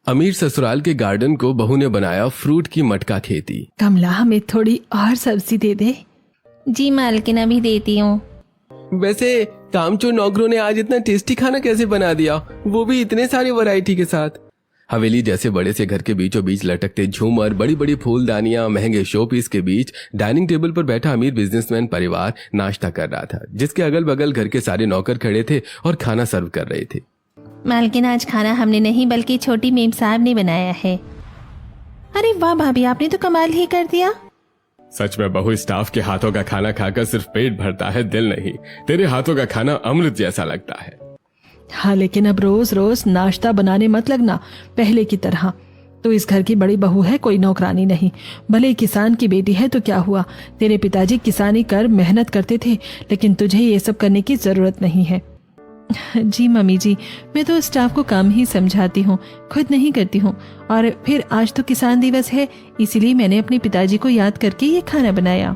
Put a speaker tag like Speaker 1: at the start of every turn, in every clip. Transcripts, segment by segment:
Speaker 1: अमीर ससुराल के गार्डन को बहू ने बनाया फ्रूट की मटका खेती।
Speaker 2: कमला, हमें थोड़ी और सब्जी दे दे।
Speaker 3: जी मालकिन, अभी देती हूँ।
Speaker 1: वैसे कामचोर नौकरों ने आज इतना टेस्टी खाना कैसे बना दिया, वो भी इतने सारी वैरायटी के साथ। हवेली जैसे बड़े से घर के बीचों बीच लटकते झूमर, बड़ी बड़ी फूलदानियां, महंगे शो पीस के बीच डाइनिंग टेबल पर बैठा अमीर बिजनेसमैन परिवार नाश्ता कर रहा था, जिसके अगल बगल घर के सारे नौकर खड़े थे और खाना सर्व कर रहे थे।
Speaker 3: मालकिन, आज खाना हमने नहीं बल्कि छोटी मेम साहब ने बनाया है। अरे वाह भाभी, आपने तो कमाल ही कर दिया।
Speaker 1: सच में बहू, स्टाफ के हाथों का खाना खाकर सिर्फ पेट भरता है, दिल नहीं। तेरे हाथों का खाना अमृत जैसा लगता है।
Speaker 2: हाँ, लेकिन अब रोज रोज नाश्ता बनाने मत लगना पहले की तरह। तो इस घर की बड़ी बहू है, कोई नौकरानी नहीं। भले किसान की बेटी है तो क्या हुआ, तेरे पिताजी किसानी कर मेहनत करते थे, लेकिन तुझे ये सब करने की जरूरत नहीं है। जी मम्मी जी, मैं तो स्टाफ को काम ही समझाती हूँ, खुद नहीं करती हूँ। और फिर आज तो किसान दिवस है, इसीलिए मैंने अपने पिताजी को याद करके ये खाना बनाया।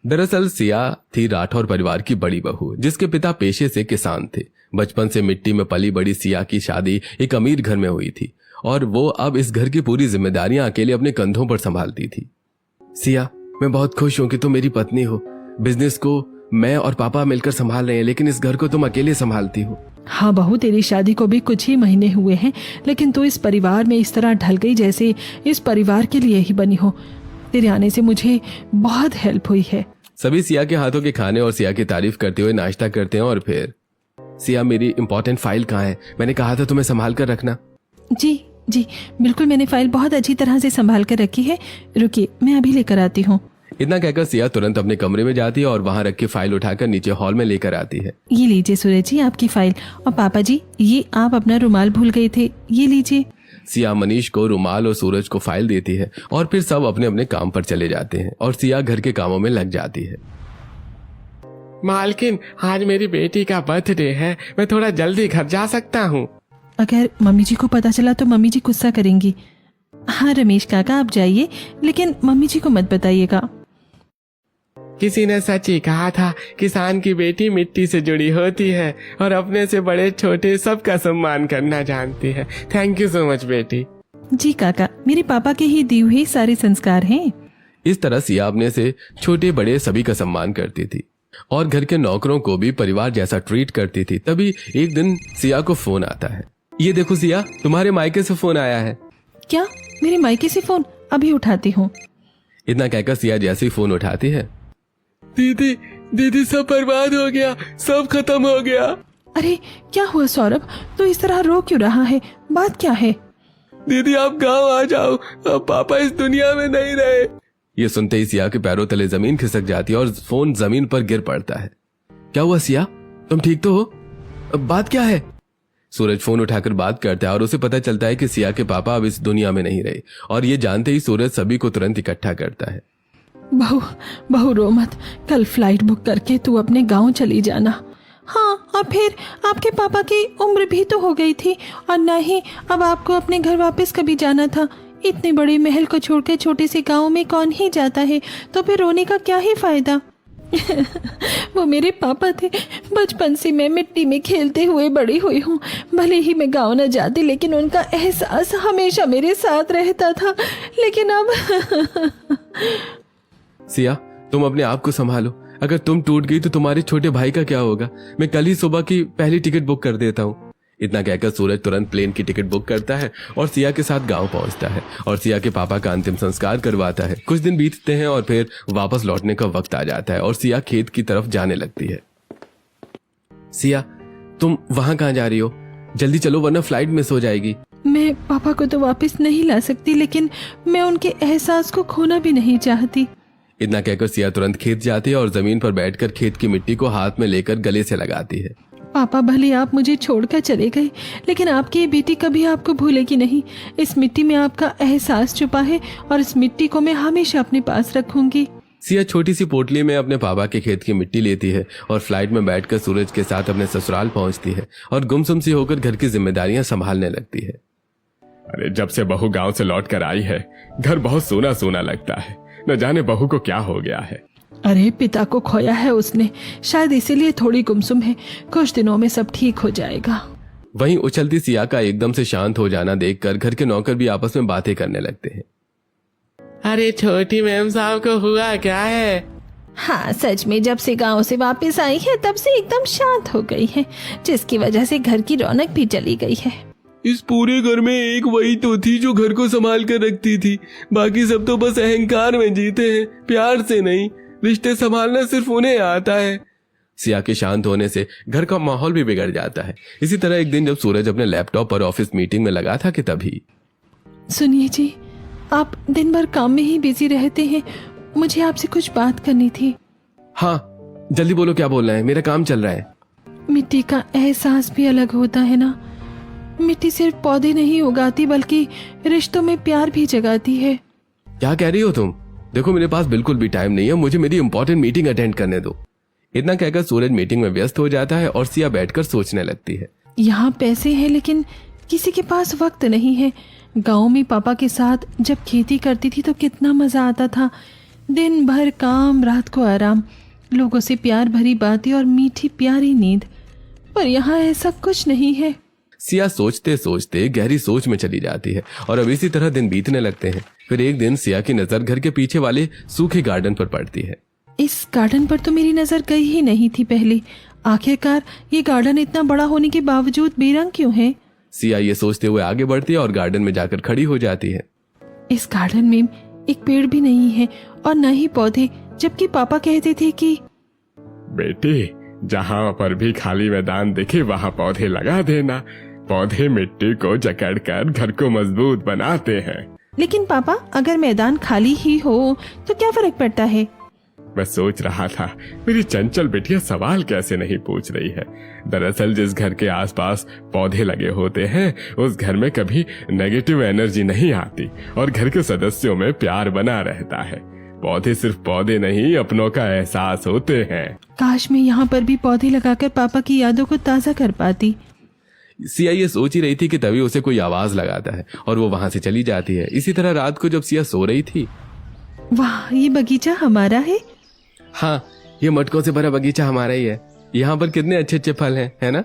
Speaker 1: दरअसल सिया थी राठौर परिवार की बड़ी बहू, जिसके पिता पेशे से किसान थे। बचपन से मिट्टी में पली बड़ी सिया की शादी एक अमीर घर में हुई थी और वो अब इस घर की पूरी जिम्मेदारियां अकेले अपने कंधों पर संभालती थी। सिया, मैं बहुत खुश हूं कि तुम मेरी पत्नी हो। बिजनेस को मैं और पापा मिलकर संभाल रहे हैं, लेकिन इस घर को तुम अकेले संभालती हो।
Speaker 2: हाँ बहू, तेरी शादी को भी कुछ ही महीने हुए हैं, लेकिन तू इस परिवार में इस तरह ढल गई जैसे इस परिवार के लिए ही बनी हो। तेरे आने से मुझे बहुत हेल्प हुई है।
Speaker 1: सभी सिया के हाथों के खाने और सिया की तारीफ करते हुए नाश्ता करते हैं और फिर सिया, मेरी इंपॉर्टेंट फाइल कहाँ है? मैंने कहा था तुम्हें संभाल कर रखना।
Speaker 2: जी जी बिल्कुल, मैंने फाइल बहुत अच्छी तरह से संभाल कर रखी है। रुकिए, मैं अभी लेकर आती हूँ।
Speaker 1: इतना कहकर सिया तुरंत अपने कमरे में जाती है और वहां रखी फाइल उठाकर नीचे हॉल में लेकर आती है।
Speaker 2: ये लीजिए सूरज जी, आपकी फाइल। और पापा जी, ये आप अपना रुमाल भूल गए थे, ये लीजिए।
Speaker 1: सिया मनीष को रुमाल और सूरज को फाइल देती है और फिर सब अपने अपने काम पर चले जाते हैं और सिया घर के कामों में लग जाती है।
Speaker 4: मालकिन, आज मेरी बेटी का बर्थडे है, मैं थोड़ा जल्दी घर जा सकता हूँ?
Speaker 2: अगर मम्मी जी को पता चला तो मम्मी जी गुस्सा करेंगी। हाँ रमेश काका, आप जाइए, लेकिन मम्मी जी को मत बताइएगा।
Speaker 4: किसी ने सच ही कहा था, किसान की बेटी मिट्टी से जुड़ी होती है और अपने से बड़े छोटे सबका सम्मान करना जानती है। थैंक यू सो मच बेटी।
Speaker 2: जी काका, मेरे पापा के ही दिए हुए सारे संस्कार हैं।
Speaker 1: इस तरह सिया अपने से छोटे बड़े सभी का सम्मान करती थी और घर के नौकरों को भी परिवार जैसा ट्रीट करती थी। तभी एक दिन सिया को फोन आता है। ये देखो सिया, तुम्हारे मायके से फोन आया है।
Speaker 2: क्या? मेरे मायके से फोन? अभी उठाती हूँ।
Speaker 1: इतना कहकर सिया जैसे ही फोन उठाती है,
Speaker 4: दीदी दीदी, सब बर्बाद हो गया, सब खत्म हो गया।
Speaker 2: अरे क्या हुआ सौरभ, तो इस तरह रो क्यों रहा है? बात क्या है?
Speaker 4: दीदी आप गांव आ जाओ, अब पापा इस दुनिया में नहीं रहे।
Speaker 1: ये सुनते ही सिया के पैरों तले जमीन खिसक जाती है और फोन जमीन पर गिर पड़ता है। क्या हुआ सिया, तुम ठीक तो हो? अब बात क्या है? सूरज फोन उठाकर बात करता है और उसे पता चलता है कि सिया के पापा अब इस दुनिया में नहीं रहे और ये जानते ही सूरज सभी को तुरंत इकट्ठा करता है।
Speaker 2: बहू रो मत, कल फ्लाइट बुक करके तू अपने गांव चली जाना। हाँ, और फिर आपके पापा की उम्र भी तो हो गई थी और न ही अब आपको अपने घर वापस कभी जाना था। इतने बड़े महल को छोड़कर छोटे से गांव में कौन ही जाता है, तो फिर रोने का क्या ही फायदा। वो मेरे पापा थे, बचपन से मैं मिट्टी में खेलते हुए बड़ी हुई हूँ। भले ही मैं गाँव न जाती, लेकिन उनका एहसास हमेशा मेरे साथ रहता था। लेकिन अब
Speaker 1: सिया, तुम अपने आप को संभालो। अगर तुम टूट गई तो तुम्हारे छोटे भाई का क्या होगा? मैं कल ही सुबह की पहली टिकट बुक कर देता हूँ। इतना कहकर सूरज तुरंत प्लेन की टिकट बुक करता है और सिया के साथ गांव पहुंचता है और सिया के पापा का अंतिम संस्कार करवाता है। कुछ दिन बीतते हैं और फिर वापस लौटने का वक्त आ जाता है और सिया खेत की तरफ जाने लगती है। सिया, तुम वहां कहाँ जा रही हो? जल्दी चलो वरना फ्लाइट मिस हो जाएगी।
Speaker 2: मैं पापा को तो वापस नहीं ला सकती, लेकिन मैं उनके एहसास को खोना भी नहीं चाहती।
Speaker 1: इतना कहकर सिया तुरंत खेत जाती है और जमीन पर बैठकर खेत की मिट्टी को हाथ में लेकर गले से लगाती है।
Speaker 2: पापा, भले आप मुझे छोड़कर चले गए, लेकिन आपकी ये बेटी कभी आपको भूलेगी नहीं। इस मिट्टी में आपका एहसास छुपा है और इस मिट्टी को मैं हमेशा अपने पास रखूंगी।
Speaker 1: सिया छोटी सी पोटली में अपने पापा के खेत की मिट्टी लेती है और फ्लाइट में बैठकर सूरज के साथ अपने ससुराल पहुंचती है और गुमसुम सी होकर घर की जिम्मेदारियां संभालने लगती है।
Speaker 4: अरे जब से बहू गांव से लौट कर आई है, घर बहुत सोना सोना लगता है। न जाने बहू को क्या हो गया है।
Speaker 2: अरे पिता को खोया है उसने, शायद इसीलिए थोड़ी गुमसुम है। कुछ दिनों में सब ठीक हो जाएगा।
Speaker 1: वहीं उछलती सिया का एकदम से शांत हो जाना देखकर घर के नौकर भी आपस में बातें करने लगते हैं।
Speaker 4: अरे छोटी मैम साहब को हुआ क्या है?
Speaker 2: हाँ, सच में जब से गांव से वापस आई है तब से एकदम शांत हो गई है, जिसकी वजह से घर की रौनक भी चली गई है।
Speaker 1: इस पूरे घर में एक वही तो थी जो घर को संभाल कर रखती थी, बाकी सब तो बस अहंकार में जीते हैं, प्यार से नहीं। रिश्ते संभालना सिर्फ उन्हें आता है। सिया के शांत होने से घर का माहौल भी बिगड़ जाता है। इसी तरह एक दिन जब सूरज अपने लैपटॉप पर ऑफिस मीटिंग में लगा था कि तभी
Speaker 2: सुनिए जी, आप दिन भर काम में ही बिजी रहते हैं, मुझे आपसे कुछ बात करनी थी।
Speaker 1: हाँ जल्दी बोलो, क्या बोलना है, मेरा काम चल रहा है।
Speaker 2: मिट्टी का एहसास भी अलग होता है ना। मिट्टी सिर्फ पौधे नहीं उगाती बल्कि रिश्तों में प्यार भी जगाती है।
Speaker 1: क्या कह रही हो तुम? देखो मेरे पास बिल्कुल भी टाइम नहीं है, मुझे मेरी इंपॉर्टेंट मीटिंग अटेंड करने दो। इतना कहकर सूरज मीटिंग में व्यस्त हो जाता है और सिया बैठकर सोचने लगती है।
Speaker 2: यहाँ पैसे हैं लेकिन किसी के पास वक्त नहीं है। गांव में पापा के साथ जब खेती करती थी तो कितना मजा आता था। दिन भर काम, रात को आराम, लोगों से प्यार भरी बातें और मीठी प्यारी नींद। पर यहाँ ऐसा कुछ नहीं है।
Speaker 1: सिया सोचते सोचते गहरी सोच में चली जाती है और अब इसी तरह दिन बीतने लगते हैं। फिर एक दिन सिया की नजर घर के पीछे वाले सूखे गार्डन पर पड़ती है।
Speaker 2: इस गार्डन पर तो मेरी नजर गई ही नहीं थी पहले। आखिरकार ये गार्डन इतना बड़ा होने के बावजूद बेरंग क्यों है?
Speaker 1: सिया ये सोचते हुए आगे बढ़ती है और गार्डन में जाकर खड़ी हो जाती है।
Speaker 2: इस गार्डन में एक पेड़ भी नहीं है और न ही पौधे, जबकि पापा कहते थे कि
Speaker 4: बेटी, जहाँ पर भी खाली मैदान दिखे वहाँ पौधे लगा देना। पौधे मिट्टी को जकड़कर घर को मजबूत बनाते हैं।
Speaker 2: लेकिन पापा, अगर मैदान खाली ही हो तो क्या फर्क पड़ता है?
Speaker 4: मैं सोच रहा था मेरी चंचल बेटिया सवाल कैसे नहीं पूछ रही है। दरअसल जिस घर के आसपास पौधे लगे होते हैं उस घर में कभी नेगेटिव एनर्जी नहीं आती और घर के सदस्यों में प्यार बना रहता है। पौधे सिर्फ पौधे नहीं, अपनों का एहसास होते हैं।
Speaker 2: काश मैं यहाँ पर भी पौधे लगाकर पापा की यादों को ताजा कर पाती।
Speaker 1: सिया ये सोच ही रही थी कि तभी उसे कोई आवाज लगाता है और वो वहां से चली जाती है। इसी तरह रात को जब सिया सो रही थी,
Speaker 2: वाह, ये बगीचा हमारा है।
Speaker 1: हाँ ये मटकों से भरा बगीचा हमारा ही है। यहाँ पर कितने अच्छे अच्छे फल हैं, है ना?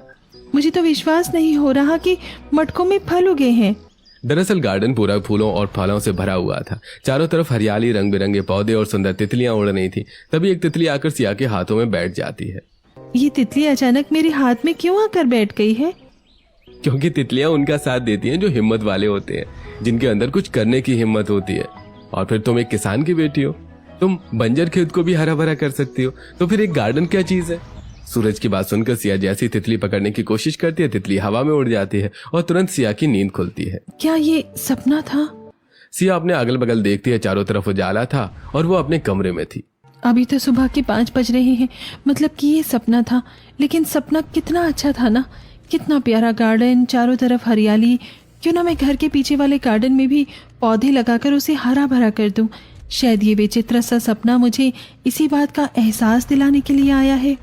Speaker 2: मुझे तो विश्वास नहीं हो रहा कि मटकों में फल उगे हैं।
Speaker 1: दरअसल गार्डन पूरा फूलों और फलों से भरा हुआ था। चारों तरफ हरियाली, रंग बिरंगे पौधे और सुंदर तितलियां उड़ रही थी। तभी एक तितली आकर सिया के हाथों में बैठ जाती है।
Speaker 2: ये तितली अचानक मेरे हाथ में क्यों आकर बैठ गई है?
Speaker 1: क्योंकि तितलियां उनका साथ देती हैं जो हिम्मत वाले होते हैं, जिनके अंदर कुछ करने की हिम्मत होती है। और फिर तुम एक किसान की बेटी हो, तुम बंजर खेत को भी हरा भरा कर सकती हो, तो फिर एक गार्डन क्या चीज है? सूरज की बात सुनकर सिया जैसी तितली पकड़ने की कोशिश करती है, तितली हवा में उड़ जाती है और तुरंत सिया की नींद खुलती है।
Speaker 2: क्या ये सपना था?
Speaker 1: सिया अपने अगल बगल देखती है, चारों तरफ उजाला था और वो अपने कमरे में थी।
Speaker 2: अभी तो सुबह के 5 बज रहे हैं, मतलब कि ये सपना था। लेकिन सपना कितना अच्छा था ना, कितना प्यारा गार्डन, चारों तरफ हरियाली। क्यों ना मैं घर के पीछे वाले गार्डन में भी पौधे लगाकर उसे हरा भरा कर दूं। शायद ये विचित्र सा सपना मुझे इसी बात का एहसास दिलाने के लिए आया है।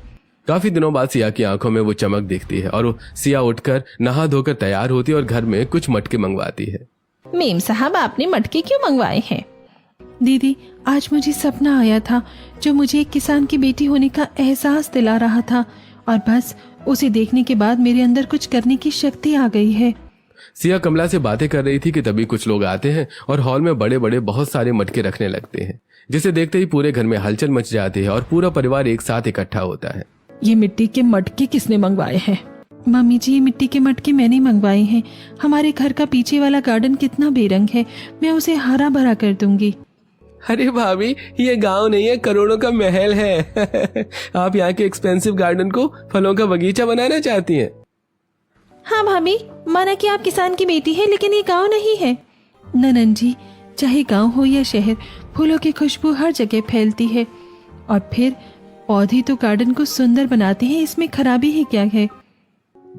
Speaker 1: काफी दिनों बाद सिया की आंखों में वो चमक दिखती है और वो सिया उठकर नहा धोकर तैयार होती है और घर में कुछ मटके मंगवाती है।
Speaker 3: मेम साहब, आपने मटके क्यों मंगवाए हैं?
Speaker 2: दीदी, आज मुझे सपना आया था जो मुझे एक किसान की बेटी होने का एहसास दिला रहा था और बस उसे देखने के बाद मेरे अंदर कुछ करने की शक्ति आ गई है।
Speaker 1: सिया कमला से बातें कर रही थी कि तभी कुछ लोग आते हैं और हॉल में बड़े बड़े बहुत सारे मटके रखने लगते हैं, जिसे देखते ही पूरे घर में हलचल मच जाती है और पूरा परिवार एक साथ इकट्ठा होता है।
Speaker 2: ये मिट्टी के मटके किसने मंगवाए हैं? मम्मी जी, ये मिट्टी के मटके मैंने मंगवाए हैं। हमारे घर का पीछे वाला गार्डन कितना बेरंग है, मैं उसे हरा भरा कर दूंगी।
Speaker 1: अरे भाभी, ये गांव नहीं है, करोड़ों का महल है। आप यहाँ के एक्सपेंसिव गार्डन को फलों का बगीचा बनाना चाहती हैं?
Speaker 3: हाँ भाभी, माना कि आप किसान की बेटी है, लेकिन ये गांव नहीं है।
Speaker 2: ननन जी, चाहे गांव हो या शहर, फूलों की खुशबू हर जगह फैलती है। और फिर पौधे तो गार्डन को सुंदर बनाते हैं, इसमें खराबी ही क्या है?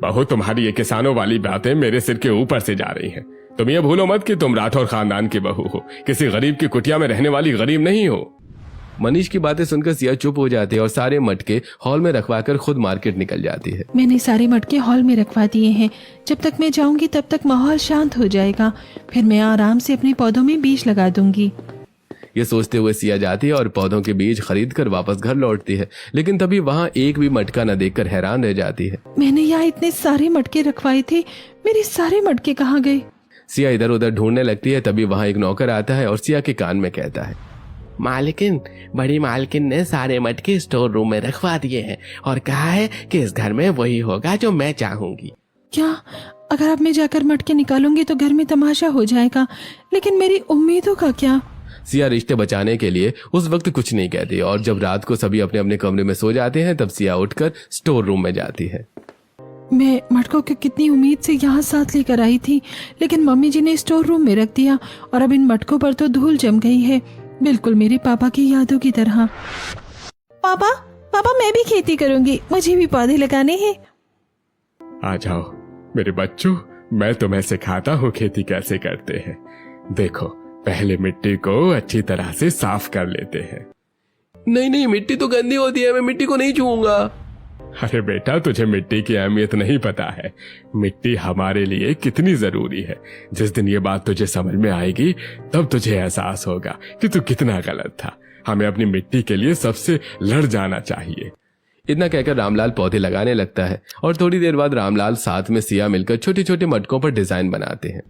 Speaker 4: बहू, तुम्हारी ये किसानों वाली बातें मेरे सिर के ऊपर से जा रही हैं। तुम ये भूलो मत कि तुम राठौर खानदान की बहू हो, किसी गरीब की कुटिया में रहने वाली गरीब नहीं हो।
Speaker 1: मनीष की बातें सुनकर सिया चुप हो जाती है और सारे मटके हॉल में रखवाकर खुद मार्केट निकल जाती है।
Speaker 2: मैंने सारे मटके हॉल में रखवा दिए हैं। जब तक मैं जाऊंगी तब तक माहौल शांत हो जाएगा, फिर मैं आराम से अपने पौधों में बीज लगा दूंगी।
Speaker 1: ये सोचते हुए सिया जाती है और पौधों के बीज खरीद कर वापस घर लौटती है, लेकिन तभी वहाँ एक भी मटका न देखकर हैरान रह जाती है।
Speaker 2: मैंने यहाँ इतने सारे मटके रखवाए थे, मेरे सारे मटके कहाँ गए?
Speaker 1: सिया इधर उधर ढूंढने लगती है। तभी वहाँ एक नौकर आता है और सिया के कान में कहता है,
Speaker 5: मालकिन, बड़ी मालकिन ने सारे मटके स्टोर रूम में रखवा दिए हैं और कहा है कि इस घर में वही होगा जो मैं चाहूंगी।
Speaker 2: क्या? अगर अब मैं जाकर मटके निकालूंगी तो घर में तमाशा हो जाएगा, लेकिन मेरी उम्मीदों का क्या?
Speaker 1: सिया रिश्ते बचाने के लिए उस वक्त कुछ नहीं कहती और जब रात को सभी अपने अपने कमरे में सो जाते हैं तब सिया उठकर स्टोर रूम में जाती है।
Speaker 2: मैं मटकों की कितनी उम्मीद से यहाँ साथ लेकर आई थी, लेकिन मम्मी जी ने स्टोर रूम में रख दिया और अब इन मटकों पर तो धूल जम गई है, बिल्कुल मेरे पापा की यादों की तरह। पापा, पापा मैं भी खेती करूंगी, मुझे भी पौधे लगाने हैं।
Speaker 4: आ जाओ मेरे बच्चों, मैं तुम्हें सिखाता हूँ खेती कैसे करते हैं। देखो, पहले मिट्टी को अच्छी तरह से साफ कर लेते हैं।
Speaker 1: नहीं नहीं, मिट्टी तो गंदी होती है, मैं मिट्टी को नहीं छूऊंगा।
Speaker 4: अरे बेटा, तुझे मिट्टी की अहमियत नहीं पता है। मिट्टी हमारे लिए कितनी जरूरी है। जिस दिन ये बात तुझे समझ में आएगी तब तुझे एहसास होगा कि तू कितना गलत था। हमें अपनी मिट्टी के लिए सबसे लड़ जाना चाहिए।
Speaker 1: इतना कहकर रामलाल पौधे लगाने लगता है और थोड़ी देर बाद रामलाल साथ में सिया मिलकर छोटे छोटे मटकों पर डिजाइन बनाते हैं।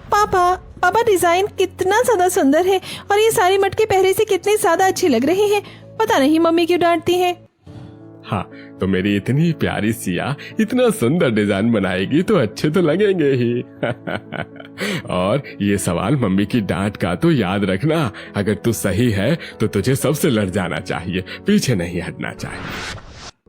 Speaker 2: पापा, पापा डिजाइन कितना ज्यादा सुंदर है और ये सारे मटके पहले से कितने ज्यादा अच्छे लग रहे हैं। पता नहीं मम्मी क्यों डांटती है।
Speaker 4: हाँ, तो मेरी इतनी प्यारी सिया इतना सुंदर डिजाइन बनाएगी तो अच्छे तो लगेंगे ही। और ये सवाल मम्मी की डांट का तो याद रखना, अगर तू सही है तो तुझे सबसे लड़ जाना चाहिए, पीछे नहीं हटना चाहिए।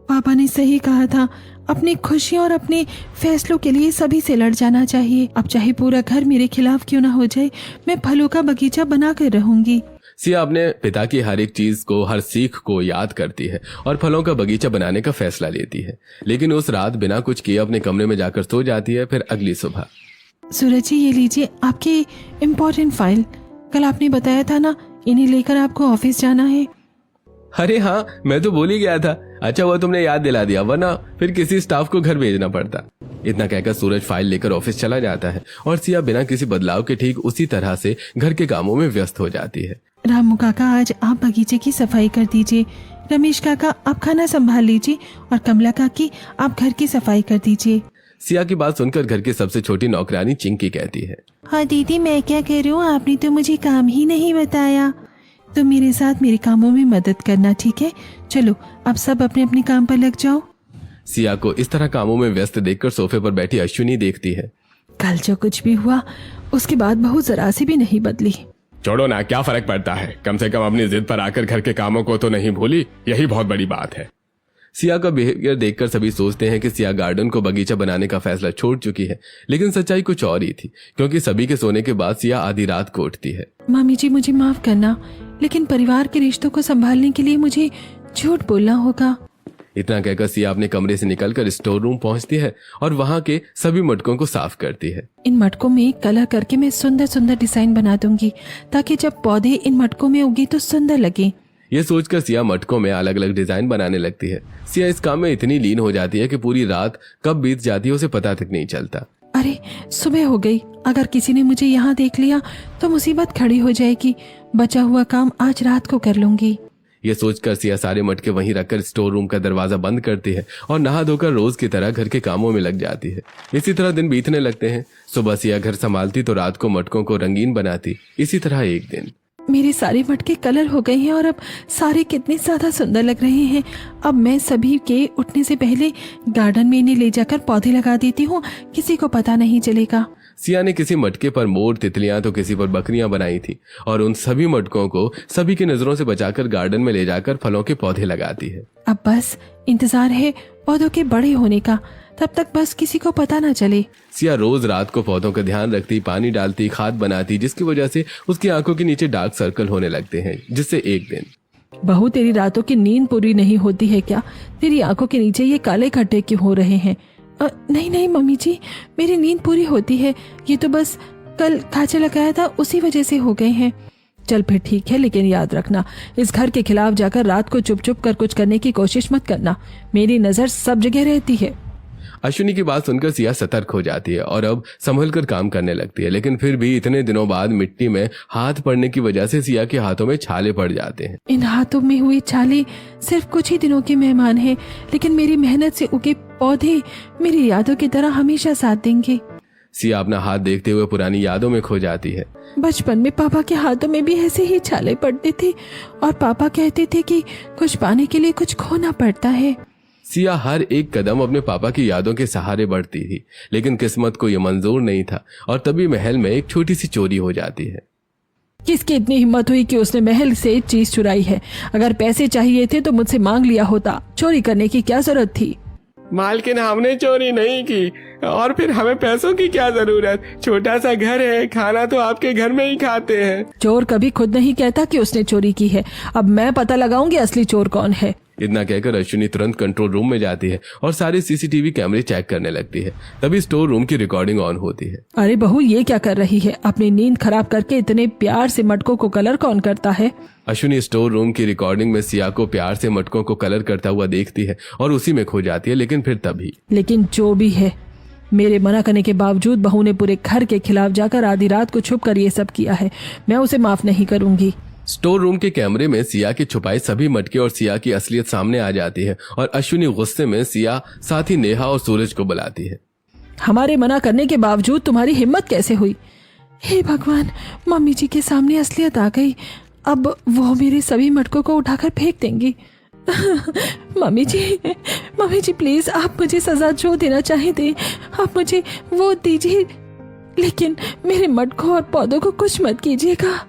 Speaker 2: पापा ने सही कहा था, अपनी खुशियों और अपने फैसलों के लिए सभी से लड़ जाना चाहिए। अब चाहे पूरा घर मेरे खिलाफ क्यों ना हो जाए, मैं फलों का बगीचा बना कर रहूंगी।
Speaker 1: सिया अपने पिता की हर एक चीज को, हर सीख को याद करती है और फलों का बगीचा बनाने का फैसला लेती है, लेकिन उस रात बिना कुछ किए अपने कमरे में जाकर सो जाती है। फिर अगली सुबह,
Speaker 2: सूरज जी ये लीजिए आपकी इम्पोर्टेंट फाइल, कल आपने बताया था ना, इन्हें लेकर आपको ऑफिस जाना है।
Speaker 1: अरे हाँ, मैं तो भूल ही गया था। अच्छा हुआ तुमने याद दिला दिया, वरना फिर किसी स्टाफ को घर भेजना पड़ता। इतना कहकर सूरज फाइल लेकर ऑफिस चला जाता है और सिया बिना किसी बदलाव के ठीक उसी तरह से घर के कामों में व्यस्त हो जाती है।
Speaker 2: रामू काका आज आप बगीचे की सफाई कर दीजिए, रमेश काका आप खाना संभाल लीजिए और कमला काकी आप घर की सफाई कर दीजिए।
Speaker 1: सिया की बात सुनकर घर की सबसे छोटी नौकरानी चिंकी कहती है,
Speaker 2: हाँ दीदी मैं क्या करूँ, आपने तो मुझे काम ही नहीं बताया। तो मेरे साथ मेरे कामों में मदद करना, ठीक है? चलो अब सब अपने अपने काम पर लग जाओ।
Speaker 1: सिया को इस तरह कामों में व्यस्त देखकर सोफे पर बैठी अश्विनी देखती है।
Speaker 2: कल जो कुछ भी हुआ उसके बाद बहू जरा सी भी नहीं बदली।
Speaker 4: छोड़ो ना, क्या फर्क पड़ता है, कम से कम अपनी जिद पर आकर घर के कामों को तो नहीं भूली, यही बहुत बड़ी बात है।
Speaker 1: सिया का बिहेवियर देखकर सभी सोचते हैं कि सिया गार्डन को बगीचा बनाने का फैसला छोड़ चुकी है, लेकिन सच्चाई कुछ और ही थी, क्योंकि सभी के सोने के बाद सिया आधी रात को उठती है।
Speaker 2: मामी जी मुझे माफ करना, लेकिन परिवार के रिश्तों को संभालने के लिए मुझे झूठ बोलना होगा।
Speaker 1: इतना कहकर सिया अपने कमरे से निकलकर स्टोर रूम पहुंचती है और वहां के सभी मटकों को साफ करती है।
Speaker 2: इन मटकों में कलर करके मैं सुंदर सुंदर डिजाइन बना दूंगी, ताकि जब पौधे इन मटकों में उगे तो सुंदर लगे।
Speaker 1: ये सोचकर सिया मटकों में अलग अलग डिजाइन बनाने लगती है। सिया इस काम में इतनी लीन हो जाती है कि पूरी रात कब बीत जाती है उसे पता तक नहीं चलता।
Speaker 2: अरे सुबह हो गई, अगर किसी ने मुझे यहाँ देख लिया तो मुसीबत खड़ी हो जाएगी। बचा हुआ काम आज रात को कर लूंगी।
Speaker 1: ये सोचकर सिया सारे मटके वहीं रखकर स्टोर रूम का दरवाजा बंद करती है और नहा धोकर रोज की तरह घर के कामों में लग जाती है। इसी तरह दिन बीतने लगते हैं। सुबह सिया घर संभालती तो रात को मटकों को रंगीन बनाती। इसी तरह एक दिन
Speaker 2: मेरे सारे मटके कलर हो गए हैं और अब सारे कितने ज्यादा सुंदर लग रहे हैं। अब मैं सभी के उठने से पहले गार्डन में इन्हें ले जाकर पौधे लगा देती हूँ, किसी को पता नहीं चलेगा।
Speaker 1: सिया ने किसी मटके पर मोर, तितलियां तो किसी पर बकरियां बनाई थी और उन सभी मटकों को सभी की नजरों से बचाकर गार्डन में ले जाकर फलों के पौधे लगाती है।
Speaker 2: अब बस इंतजार है पौधों के बड़े होने का, तब तक बस किसी को पता न चले।
Speaker 1: सिया रोज रात को पौधों का ध्यान रखती, पानी डालती, खाद बनाती, जिसकी वजह से उसकी आंखों के नीचे डार्क सर्कल होने लगते हैं। जिससे एक दिन,
Speaker 2: बहू तेरी रातों की नींद पूरी नहीं होती है क्या? तेरी आंखों के नीचे ये काले खड्डे क्यों हो रहे हैं? नहीं नहीं मम्मी जी, मेरी नींद पूरी होती है, ये तो बस कल खांचा लगाया था उसी वजह से हो गए हैं। चल फिर ठीक है, लेकिन याद रखना इस घर के खिलाफ जाकर रात को चुप चुप कर कुछ करने की कोशिश मत करना। मेरी नजर सब जगह रहती है।
Speaker 1: अश्विनी की बात सुनकर सिया सतर्क हो जाती है और अब संभल कर काम करने लगती है, लेकिन फिर भी इतने दिनों बाद मिट्टी में हाथ पड़ने की वजह से सिया के हाथों में छाले पड़ जाते हैं।
Speaker 2: इन हाथों में हुए छाले सिर्फ कुछ ही दिनों के मेहमान हैं, लेकिन मेरी मेहनत से उगे पौधे मेरी यादों की तरह हमेशा साथ देंगे।
Speaker 1: सिया अपना हाथ देखते हुए पुरानी यादों में खो जाती है।
Speaker 2: बचपन में पापा के हाथों में भी ऐसे ही छाले पड़ते थे और पापा कहते थे कि कुछ पाने के लिए कुछ खोना पड़ता है।
Speaker 1: सिया हर एक कदम अपने पापा की यादों के सहारे बढ़ती थी, लेकिन किस्मत को यह मंजूर नहीं था और तभी महल में एक छोटी सी चोरी हो जाती है।
Speaker 2: किसकी इतनी हिम्मत हुई कि उसने महल से चीज चुराई है? अगर पैसे चाहिए थे तो मुझसे मांग लिया होता, चोरी करने की क्या जरूरत थी?
Speaker 4: मालकिन, हमने चोरी नहीं की और फिर हमें पैसों की क्या जरूरत? छोटा सा घर है, खाना तो आपके घर में ही खाते हैं।
Speaker 2: चोर कभी खुद नहीं कहता कि उसने चोरी की है। अब मैं पता लगाऊंगी असली चोर कौन है।
Speaker 1: इतना कहकर अश्विनी तुरंत कंट्रोल रूम में जाती है और सारे सीसीटीवी कैमरे चेक करने लगती है। तभी स्टोर रूम की रिकॉर्डिंग ऑन होती है।
Speaker 2: अरे बहू, ये क्या कर रही है? अपनी नींद खराब करके इतने प्यार से मटकों को कलर कौन करता है?
Speaker 1: अश्विनी स्टोर रूम की रिकॉर्डिंग में सिया को प्यार से मटकों को कलर करता हुआ देखती है और उसी में खो जाती है। लेकिन फिर तभी
Speaker 2: लेकिन जो भी है, मेरे मना करने के बावजूद बहू ने पूरे घर के खिलाफ जाकर आधी रात को छुप कर ये सब किया है। मैं उसे माफ नहीं करूंगी।
Speaker 1: स्टोर रूम के कैमरे में सिया के छुपाए सभी मटके और सिया की असलियत सामने आ जाती है और अश्विनी गुस्से में सिया, साथ ही नेहा और सूरज को बुलाती है।
Speaker 2: हमारे मना करने के बावजूद तुम्हारी हिम्मत कैसे हुई? हे भगवान, मम्मी जी के सामने असलियत आ गई। अब वो मेरे सभी मटकों को उठाकर फेंक देंगी। मम्मी जी प्लीज, आप मुझे सजा जो देना चाहे दें, आप मुझे वो दीजिए, लेकिन मेरे मटकों और पौधों को कुछ मत कीजिएगा।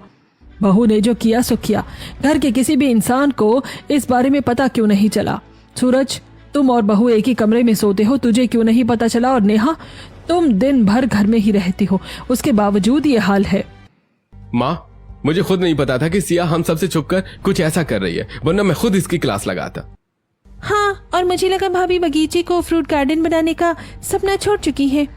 Speaker 2: बहू ने जो किया सो किया। घर के किसी भी इंसान को इस बारे में पता क्यों नहीं चला? सूरज, तुम और बहू एक ही कमरे में सोते हो, तुझे क्यों नहीं पता चला? और नेहा, तुम दिन भर घर में ही रहती हो, उसके बावजूद ये हाल है।
Speaker 1: माँ, मुझे खुद नहीं पता था कि सिया हम सबसे छुपकर कुछ ऐसा कर रही है, वरना मैं खुद इसकी क्लास लगाता।
Speaker 3: हाँ, और मुझे लगा भाभी बगीचे को फ्रूट गार्डन बनाने का सपना छोड़ चुकी है।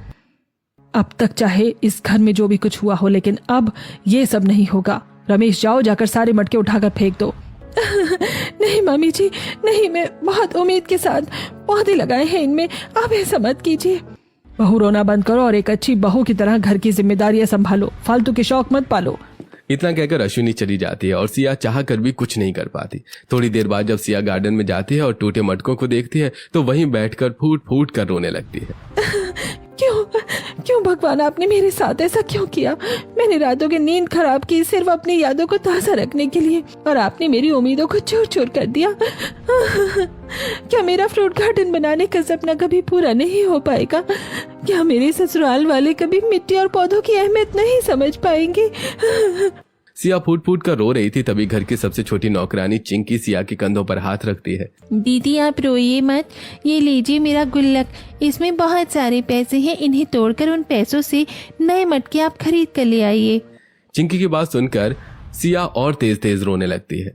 Speaker 2: अब तक चाहे इस घर में जो भी कुछ हुआ हो, लेकिन अब ये सब नहीं होगा। रमेश, जाओ, जाकर सारे मटके उठाकर फेंक दो। नहीं मम्मी जी, नहीं, मैं बहुत उम्मीद के साथ पौधे लगाए हैं इनमें, आप ऐसा मत कीजिए। बहू, रोना बंद करो और एक अच्छी बहू की तरह घर की जिम्मेदारियां संभालो, फालतू के शौक मत पालो।
Speaker 1: इतना कहकर अश्विनी चली जाती है और सिया चाह कर भी कुछ नहीं कर पाती। थोड़ी देर बाद जब सिया गार्डन में जाती है और टूटे मटकों को देखती है तो वहीं बैठकर फूट फूट कर रोने लगती है।
Speaker 2: क्यों भगवान, आपने मेरे साथ ऐसा क्यों किया? मैंने रातों की नींद खराब की सिर्फ अपनी यादों को ताज़ा रखने के लिए, और आपने मेरी उम्मीदों को चूर चूर कर दिया। क्या मेरा फ्रूट गार्डन बनाने का सपना कभी पूरा नहीं हो पाएगा? क्या मेरे ससुराल वाले कभी मिट्टी और पौधों की अहमियत नहीं समझ पाएंगे?
Speaker 1: सिया फूट फूट कर रो रही थी। तभी घर की सबसे छोटी नौकरानी चिंकी सिया के कंधों पर हाथ रखती है।
Speaker 3: दीदी, आप रोइए मत, ये लीजिए मेरा गुल्लक, इसमें बहुत सारे पैसे हैं, इन्हें तोड़कर उन पैसों से नए मटके आप खरीद कर ले आइए।
Speaker 1: चिंकी की बात सुनकर सिया और तेज तेज रोने लगती है।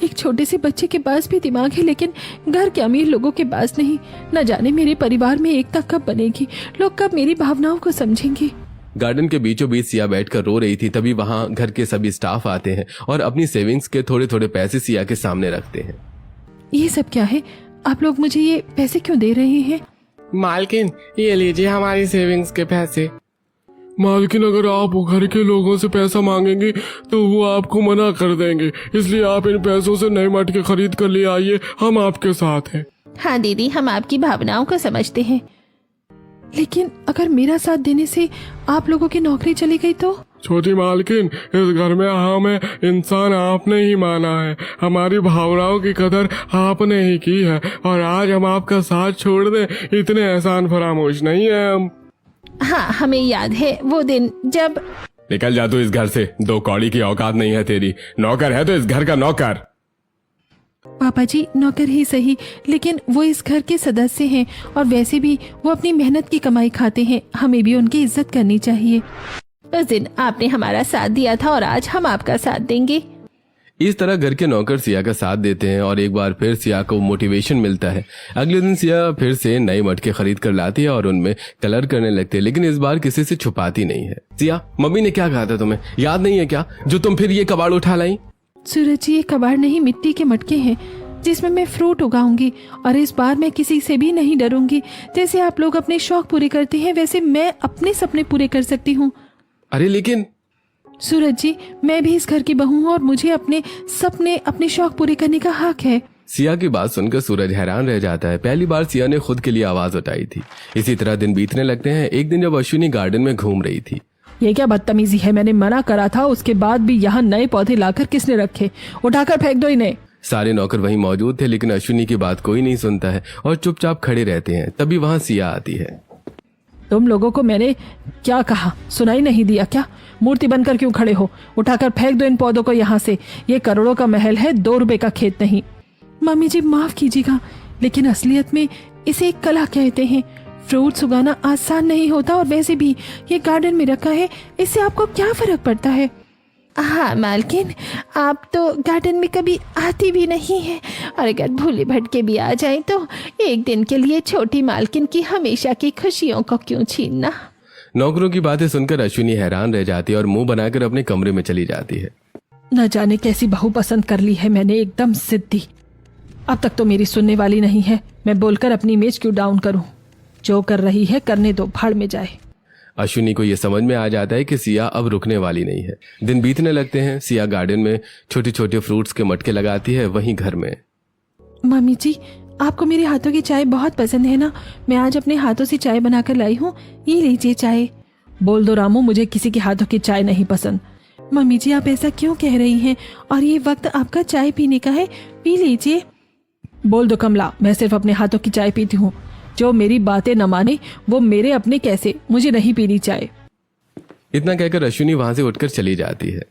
Speaker 2: एक छोटे से बच्चे के पास भी दिमाग है, लेकिन घर के अमीर लोगों के पास नहीं। न जाने मेरे परिवार में एकता कब बनेगी, लोग कब मेरी भावनाओं को समझेंगे।
Speaker 1: गार्डन के बीचों बीच सिया बैठकर रो रही थी। तभी वहां घर के सभी स्टाफ आते हैं और अपनी सेविंग्स के थोड़े थोड़े पैसे सिया के सामने रखते हैं।
Speaker 2: ये सब क्या है? आप लोग मुझे ये पैसे क्यों दे रहे हैं?
Speaker 5: मालकिन, ये लीजिए हमारी सेविंग्स के पैसे।
Speaker 4: मालकिन, अगर आप घर के लोगों से पैसा मांगेंगे तो वो आपको मना कर देंगे, इसलिए आप इन पैसों से नए मटके खरीद कर ले आइए, हम आपके साथ हैं।
Speaker 3: हाँ दीदी, हम आपकी भावनाओं को समझते हैं।
Speaker 2: लेकिन अगर मेरा साथ देने से आप लोगों की नौकरी चली गई तो?
Speaker 4: छोटी मालकिन, इस घर में हमें इंसान आपने ही माना है, हमारी भावनाओं की कदर आपने ही की है, और आज हम आपका साथ छोड़ दें इतने एहसान फरामोश नहीं है हम।
Speaker 3: हाँ, हमें याद है वो दिन जब।
Speaker 4: निकल जा तू इस घर से, 2 कौड़ी की औकात नहीं है तेरी। नौकर है तो इस घर का नौकर।
Speaker 2: पापा जी, नौकर ही सही, लेकिन वो इस घर के सदस्य हैं, और वैसे भी वो अपनी मेहनत की कमाई खाते हैं, हमें भी उनकी इज्जत करनी चाहिए।
Speaker 3: उस दिन आपने हमारा साथ दिया था और आज हम आपका साथ देंगे।
Speaker 1: इस तरह घर के नौकर सिया का साथ देते हैं और एक बार फिर सिया को मोटिवेशन मिलता है। अगले दिन सिया फिर से नए मटके खरीद कर लाती है और उनमें कलर करने लगती है, लेकिन इस बार किसी से छुपाती नहीं है। सिया, मम्मी ने क्या कहा था तुम्हें याद नहीं है क्या, जो तुम फिर ये कबाड़ उठा लाई?
Speaker 2: सूरज जी, ये कबाड़ नहीं, मिट्टी के मटके हैं। जिसमें मैं फ्रूट उगाऊंगी, और इस बार मैं किसी से भी नहीं डरूंगी। जैसे आप लोग अपने शौक पूरे करते हैं वैसे मैं अपने सपने पूरे कर सकती हूँ।
Speaker 1: अरे लेकिन
Speaker 2: सूरज जी, मैं भी इस घर की बहू हूँ और मुझे अपने सपने, अपने शौक पूरे करने का हक है।
Speaker 1: सिया की बात सुनकर सूरज हैरान रह जाता है। पहली बार सिया ने खुद के लिए आवाज उठाई थी। इसी तरह दिन बीतने लगते हैं। एक दिन जब अश्विनी गार्डन में घूम रही थी।
Speaker 2: ये क्या बदतमीजी है, मैंने मना करा था, उसके बाद भी यहाँ नए पौधे लाकर किसने रखे? उठाकर फेंक दो इन्हें।
Speaker 1: सारे नौकर वहीं मौजूद थे, लेकिन अश्विनी की बात कोई नहीं सुनता है और चुपचाप खड़े रहते हैं। तभी वहां सिया आती है।
Speaker 2: तुम लोगों को मैंने क्या कहा, सुनाई नहीं दिया क्या? मूर्ति बनकर क्यों खड़े हो? उठाकर फेंक दो इन पौधों को यहाँ से। ये करोड़ों का महल है, 2 रुपए का खेत नहीं। मम्मी जी माफ कीजिएगा, लेकिन असलियत में इसे एक कला कहते हैं। फ्रूट्स उगाना आसान नहीं होता, और वैसे भी ये गार्डन में रखा है, इससे आपको क्या फर्क पड़ता है?
Speaker 3: हाँ मालकिन, आप तो गार्डन में कभी आती भी नहीं है, और अगर भूले भटके भी आ जाए तो एक दिन के लिए छोटी मालकिन की हमेशा की खुशियों को क्यों छीनना।
Speaker 1: नौकरों की बातें सुनकर अश्विनी हैरान रह जाती है और मुंह बनाकर अपने कमरे में चली जाती है।
Speaker 2: न जाने कैसी बहू पसंद कर ली है मैंने, एकदम सिद्धि। अब तक तो मेरी सुनने वाली नहीं है। मैं बोलकर अपनी इमेज क्यों डाउन करूं? जो कर रही है करने दो, भाड़ में जाए।
Speaker 1: अश्विनी को यह समझ में आ जाता है कि सिया अब रुकने वाली नहीं है। दिन बीतने लगते हैं। सिया गार्डन में छोटे छोटे फ्रूट्स के मटके लगाती है। वहीं घर में
Speaker 2: मम्मी जी, आपको मेरे हाथों की चाय बहुत पसंद है ना? मैं आज अपने हाथों से चाय बनाकर लाई हूँ, ये लीजिए चाय। बोल दो रामू, मुझे किसी के हाथों की चाय नहीं पसंद। मम्मी जी आप ऐसा क्यों कह रही हैं? और ये वक्त आपका चाय पीने का है, पी लीजिए। बोल दो कमला, मैं सिर्फ अपने हाथों की चाय पीती हूँ। जो मेरी बातें न माने वो मेरे अपने कैसे, मुझे नहीं पीनी चाय।
Speaker 1: इतना कहकर अश्विनी वहां से उठकर चली जाती है।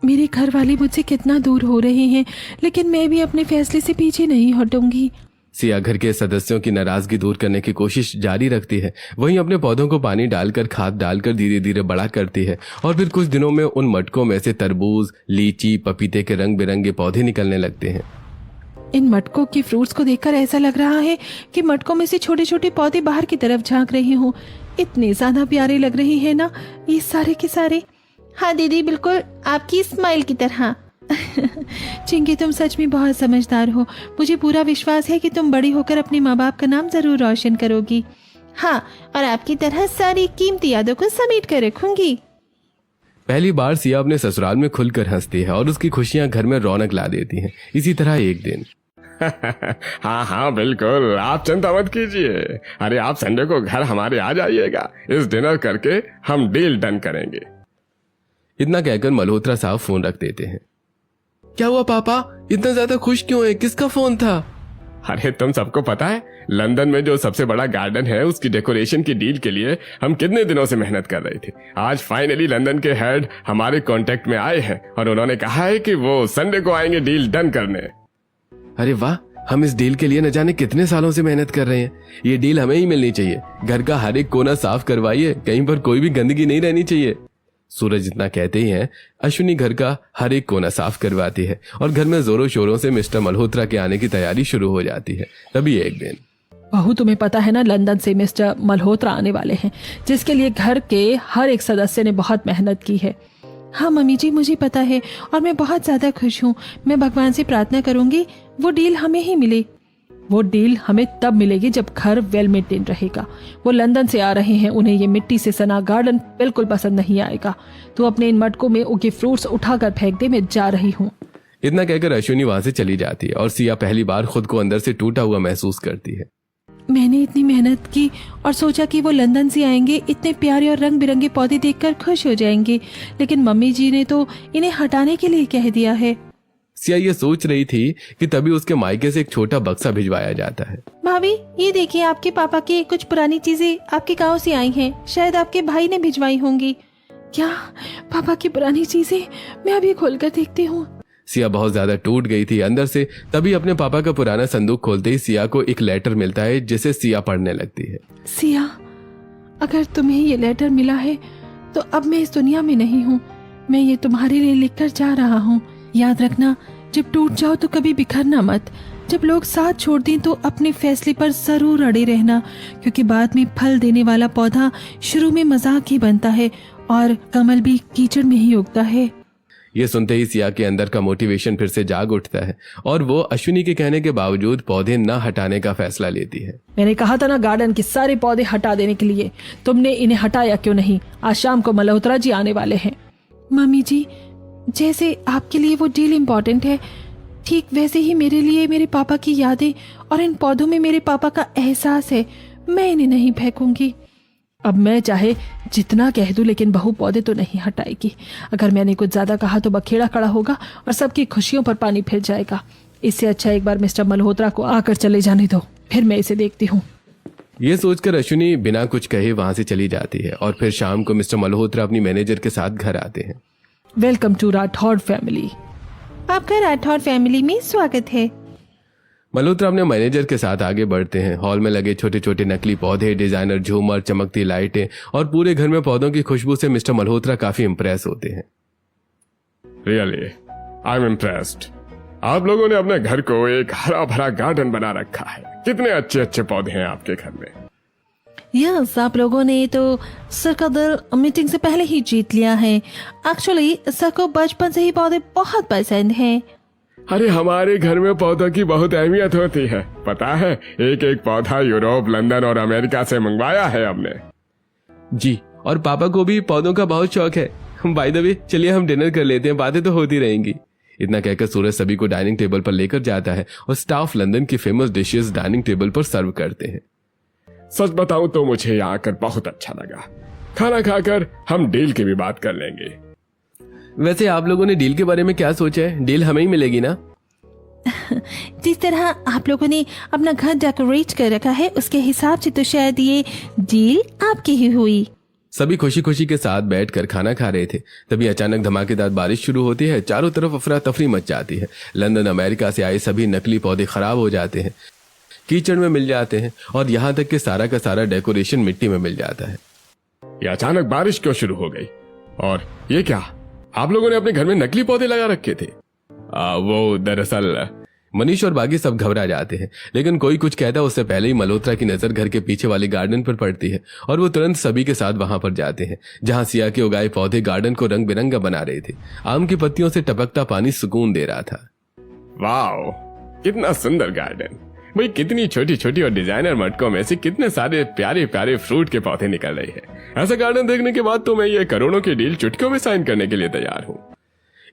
Speaker 2: मेरे घर वाले मुझसे कितना दूर हो रहे हैं, लेकिन मैं भी अपने फैसले से पीछे नहीं हटूंगी।
Speaker 1: सिया घर के सदस्यों की नाराजगी दूर करने की कोशिश जारी रखती है। वहीं अपने पौधों को पानी डालकर, खाद डालकर धीरे धीरे बड़ा करती है। और फिर कुछ दिनों में उन मटकों में से तरबूज, लीची, पपीते के रंग बिरंगे पौधे निकलने लगते हैं।
Speaker 2: इन मटकों की फ्रूट्स को देखकर ऐसा लग रहा है कि मटकों में से छोटे छोटे पौधे बाहर की तरफ झांक रहे हों। इतने ज्यादा प्यारे लग रहे हैं ना ये सारे के सारे।
Speaker 3: हाँ दीदी, बिल्कुल आपकी स्माइल की तरह।
Speaker 2: चिंकी, तुम सच में बहुत समझदार हो। मुझे पूरा विश्वास है कि तुम बड़ी होकर अपने माँ बाप का नाम जरूर रोशन करोगी।
Speaker 3: हाँ, और आपकी तरह सारी कीमती यादों को समेट कर रखूंगी।
Speaker 1: पहली बार सिया अपने ससुराल में खुलकर हंसती है और उसकी खुशियां घर में रौनक ला देती हैं। इसी तरह एक दिन
Speaker 4: हाँ हाँ बिल्कुल, आप चिंता मत कीजिए। अरे आप संडे को घर हमारे आ जाइएगा, इस डिनर करके हम डील डन करेंगे।
Speaker 1: इतना कहकर मल्होत्रा साहब फोन रख देते हैं। क्या हुआ पापा, इतना ज्यादा खुश क्यों है? किसका फोन था?
Speaker 4: अरे तुम सबको पता है, लंदन में जो सबसे बड़ा गार्डन है उसकी डेकोरेशन की डील के लिए हम कितने दिनों से मेहनत कर रहे थे। आज फाइनली लंदन के हेड हमारे कांटेक्ट में आए हैं और उन्होंने कहा है कि वो संडे को आएंगे डील डन करने।
Speaker 1: अरे वाह, हम इस डील के लिए न जाने कितने सालों से मेहनत कर रहे हैं। ये डील हमें ही मिलनी चाहिए। घर का हर एक कोना साफ करवाइए, कहीं पर कोई भी गंदगी नहीं रहनी चाहिए। सूरज इतना कहते ही हैं, अश्विनी घर का हर एक कोना साफ करवाती है और घर में जोरों शोरों से मिस्टर मल्होत्रा के आने की तैयारी शुरू हो जाती है। तभी एक दिन,
Speaker 2: बहू तुम्हें पता है ना, लंदन से मिस्टर मल्होत्रा आने वाले हैं, जिसके लिए घर के हर एक सदस्य ने बहुत मेहनत की है। हाँ मम्मी जी, मुझे पता है और मैं बहुत ज्यादा खुश हूँ। मैं भगवान से प्रार्थना करूंगी वो डील हमें ही मिले। वो डील हमें तब मिलेगी जब घर वेल मेंटेन रहेगा। वो लंदन से आ रहे हैं, उन्हें ये मिट्टी से सना गार्डन बिल्कुल पसंद नहीं आएगा। तो अपने इन मटकों में उगे फ्रूट्स उठाकर फेंक दे, मैं जा रही हूँ।
Speaker 1: इतना कहकर अश्विनी वहां से चली जाती है और सिया पहली बार खुद को अंदर से टूटा हुआ महसूस करती है।
Speaker 2: मैंने इतनी मेहनत की और सोचा कि वो लंदन से आएंगे, इतने प्यारे और रंग बिरंगे पौधे देखकर खुश हो जाएंगे, लेकिन मम्मी जी ने तो इन्हें हटाने के लिए कह दिया है।
Speaker 1: सिया ये सोच रही थी कि तभी उसके मायके से एक छोटा बक्सा भिजवाया जाता है।
Speaker 2: भाभी ये देखिए, आपके पापा की कुछ पुरानी चीजें आपके गांव से आई हैं, शायद आपके भाई ने भिजवाई होंगी। क्या पापा की पुरानी चीजें? मैं अभी खोल कर देखती हूँ।
Speaker 1: सिया बहुत ज्यादा टूट गई थी अंदर से। तभी अपने पापा का पुराना संदूक खोलते ही सिया को एक लेटर मिलता है, जिसे सिया पढ़ने लगती है।
Speaker 2: सिया, अगर तुम्हें ये लेटर मिला है तो अब मैं इस दुनिया में नहीं हूँ। मैं ये तुम्हारे लिए लिखकर जा रहा हूँ। याद रखना, जब टूट जाओ तो कभी बिखरना मत। जब लोग साथ छोड़ दें तो अपने फैसले पर जरूर अड़े रहना, क्योंकि बाद में फल देने वाला पौधा शुरू में मजाक ही बनता है और कमल भी कीचड़ में ही उगता है।
Speaker 1: ये सुनते ही सिया के अंदर का मोटिवेशन फिर से जाग उठता है और वो अश्विनी के कहने के बावजूद पौधे न हटाने का फैसला लेती है।
Speaker 2: मैंने कहा था ना गार्डन के सारे पौधे हटा देने के लिए, तुमने इन्हें हटाया क्यों नहीं? आज शाम को मल्होत्रा जी आने वाले हैं। मम्मी जी, जैसे आपके लिए वो डील इम्पोर्टेंट है, ठीक वैसे ही मेरे लिए मेरे पापा की यादें और इन पौधों में मेरे पापा का एहसास है। मैं इन्हें नहीं फेंकूंगी। अब मैं चाहे जितना कह दूं, लेकिन बहू पौधे तो नहीं हटाएगी। अगर मैंने कुछ ज्यादा कहा तो बखेड़ा खड़ा होगा और सबकी खुशियों पर पानी फिर जाएगा। इससे अच्छा एक बार मिस्टर मल्होत्रा को आकर चले जाने दो, फिर मैं इसे देखती हूँ।
Speaker 1: ये सोचकर अश्विनी बिना कुछ कहे वहां से चली जाती है और फिर शाम को मिस्टर मल्होत्रा अपनी मैनेजर के साथ घर आते हैं।
Speaker 2: Welcome to Rathore family.
Speaker 3: आपका राठौर फैमिली में स्वागत है।
Speaker 1: मल्होत्रा अपने मैनेजर के साथ आगे बढ़ते हैं। हॉल में लगे छोटे छोटे नकली पौधे, डिजाइनर झूमर, चमकती लाइटें और पूरे घर में पौधों की खुशबू से मिस्टर मल्होत्रा काफी इंप्रेस होते हैं।
Speaker 4: Really I am impressed. आप लोगों ने अपने घर को एक हरा भरा गार्डन बना रखा है। कितने अच्छे अच्छे पौधे हैं आपके घर में।
Speaker 3: यस, आप लोगों ने तो सर का दिल मीटिंग से पहले ही जीत लिया है। एक्चुअली सर को बचपन से ही पौधे बहुत पसंद हैं।
Speaker 4: अरे हमारे घर में पौधों की बहुत अहमियत होती है। पता है, एक एक पौधा यूरोप, लंदन और अमेरिका से मंगवाया है हमने।
Speaker 1: जी, और पापा को भी पौधों का बहुत शौक है। बाय द वे, चलिए हम डिनर कर लेते हैं, बातें तो होती रहेंगी। इतना कहकर सूरज सभी को डाइनिंग टेबल पर लेकर जाता है और स्टाफ लंदन की फेमस डिशेस डाइनिंग टेबल पर सर्व करते हैं।
Speaker 4: सच बताऊं तो मुझे यहाँ आकर बहुत अच्छा लगा। खाना खाकर हम डील की भी बात कर लेंगे।
Speaker 1: वैसे आप लोगों ने डील के बारे में क्या सोचा है? डील हमें ही मिलेगी ना?
Speaker 3: जिस तरह आप लोगों ने अपना घर डेकोरेट कर रखा है उसके हिसाब से तो शायद ये डील आपकी ही हुई।
Speaker 1: सभी खुशी खुशी के साथ बैठकर खाना खा रहे थे। तभी अचानक धमाकेदार बारिश शुरू होती है। चारों तरफ अफरा तफरी मच जाती है। लंदन अमेरिका से आए सभी नकली पौधे खराब हो जाते हैं, कीचड़ में मिल जाते हैं और यहाँ तक कि सारा का सारा डेकोरेशन मिट्टी में मिल जाता है।
Speaker 4: ये अचानक बारिश क्यों शुरू हो गई? और ये क्या, आप लोगों ने अपने घर में नकली पौधे लगा रखे थे? वो दरअसल
Speaker 1: मनीष और बाकी सब घबरा जाते हैं, लेकिन कोई कुछ कहता है उससे पहले ही मल्होत्रा की नजर घर के पीछे वाले गार्डन पर पड़ती है और वो तुरंत सभी के साथ वहां पर जाते हैं जहां सिया के उगाए पौधे गार्डन को रंग बिरंगा बना रहे थे। आम की पत्तियों से टपकता पानी सुकून दे रहा था।
Speaker 4: वाओ, कितना सुंदर गार्डन। भाई, कितनी छोटी छोटी और डिजाइनर मटकों में से कितने सारे प्यारे प्यारे फ्रूट के पौधे निकल रहे हैं। ऐसा गार्डन देखने के बाद तो मैं ये करोड़ों की डील चुटकियों में साइन करने के लिए तैयार हूँ।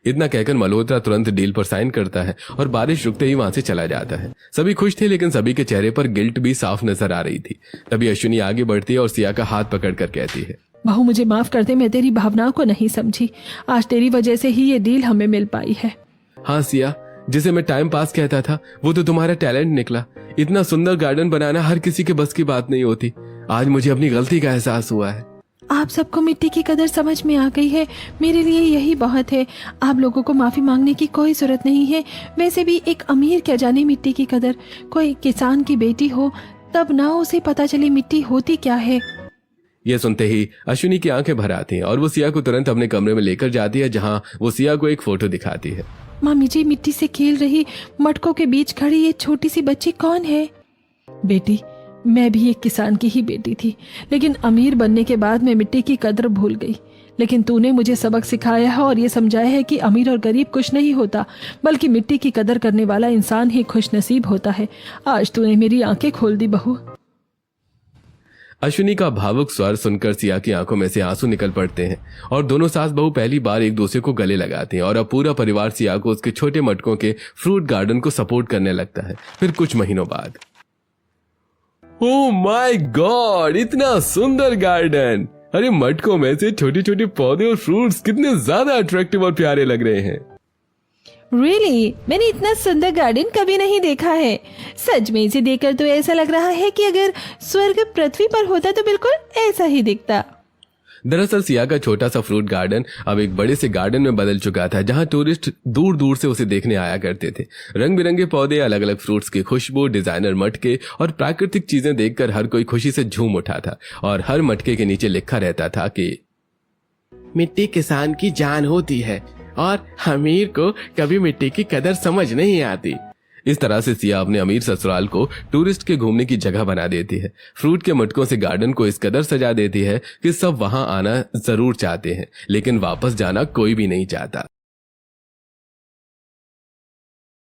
Speaker 1: इतना कहकर मल्होत्रा तुरंत डील पर साइन करता है और बारिश रुकते ही वहां से चला जाता है। सभी खुश थे, लेकिन सभी के चेहरे पर गिल्ट भी साफ नजर आ रही थी। तभी अश्विनी आगे बढ़ती है और सिया का हाथ पकड़कर कहती है,
Speaker 2: बहू मुझे माफ कर दे, मैं तेरी भावनाओं को नहीं समझी। आज तेरी वजह से ही ये डील हमें मिल पाई है।
Speaker 1: हाँ सिया, जिसे मैं टाइम पास कहता था वो तो तुम्हारा टैलेंट निकला। इतना सुंदर गार्डन बनाना हर किसी के बस की बात नहीं होती। आज मुझे अपनी गलती का एहसास हुआ है।
Speaker 2: आप सबको मिट्टी की कदर समझ में आ गई है, मेरे लिए यही बहुत है। आप लोगों को माफी मांगने की कोई जरूरत नहीं है। वैसे भी एक अमीर क्या जाने मिट्टी की कदर। कोई किसान की बेटी हो तब ना उसे पता चले मिट्टी होती क्या है।
Speaker 1: यह सुनते ही अश्विनी की आंखें भर आती हैं और वो सिया को तुरंत अपने कमरे में लेकर जाती है जहां वो सिया को एक फोटो दिखाती है।
Speaker 2: मामी जी, मिट्टी से खेल रही मटकों के बीच खड़ी ये छोटी सी बच्ची कौन है? बेटी, मैं भी एक किसान की ही बेटी थी, लेकिन अमीर बनने के बाद मैं मिट्टी की कदर भूल गई। लेकिन तूने मुझे सबक सिखाया है और ये समझाया है कि अमीर और गरीब कुछ नहीं होता, बल्कि मिट्टी की कदर करने वाला इंसान ही खुश नसीब होता है। आज तूने मेरी आंखें खोल दी बहू।
Speaker 1: अश्विनी का भावुक स्वर सुनकर सिया की आंखों में से आंसू निकल पड़ते हैं और दोनों सास बहू पहली बार एक दूसरे को गले लगाते हैं और अब पूरा परिवार सिया को उसके छोटे मटकों के फ्रूट गार्डन को सपोर्ट करने लगता है। फिर कुछ महीनों बाद, ओह माय गॉड, इतना सुंदर गार्डन! अरे मटकों में से छोटे छोटे पौधे और फ्रूट्स कितने ज्यादा अट्रैक्टिव और प्यारे लग रहे हैं।
Speaker 3: Really? मैंने इतना सुंदर गार्डन कभी नहीं देखा है। सच में इसे देखकर तो ऐसा लग रहा है कि अगर स्वर्ग पृथ्वी पर होता तो बिल्कुल ऐसा ही दिखता।
Speaker 1: दरअसल सिया का छोटा सा फ्रूट गार्डन अब एक बड़े से गार्डन में बदल चुका था जहां टूरिस्ट दूर दूर से उसे देखने आया करते थे। रंग बिरंगे पौधे, अलग अलग फ्रूट्स की खुशबू, डिजाइनर मटके और प्राकृतिक चीजें देखकर हर कोई खुशी से झूम उठा था और हर मटके के नीचे लिखा रहता था कि
Speaker 5: मिट्टी किसान की जान होती है और अमीर को कभी मिट्टी की कदर समझ नहीं आती।
Speaker 1: इस तरह से सिया अपने अमीर ससुराल को टूरिस्ट के घूमने की जगह बना देती है। फ्रूट के मटकों से गार्डन को इस कदर सजा देती है कि सब वहां आना जरूर चाहते हैं, लेकिन वापस जाना कोई भी नहीं चाहता।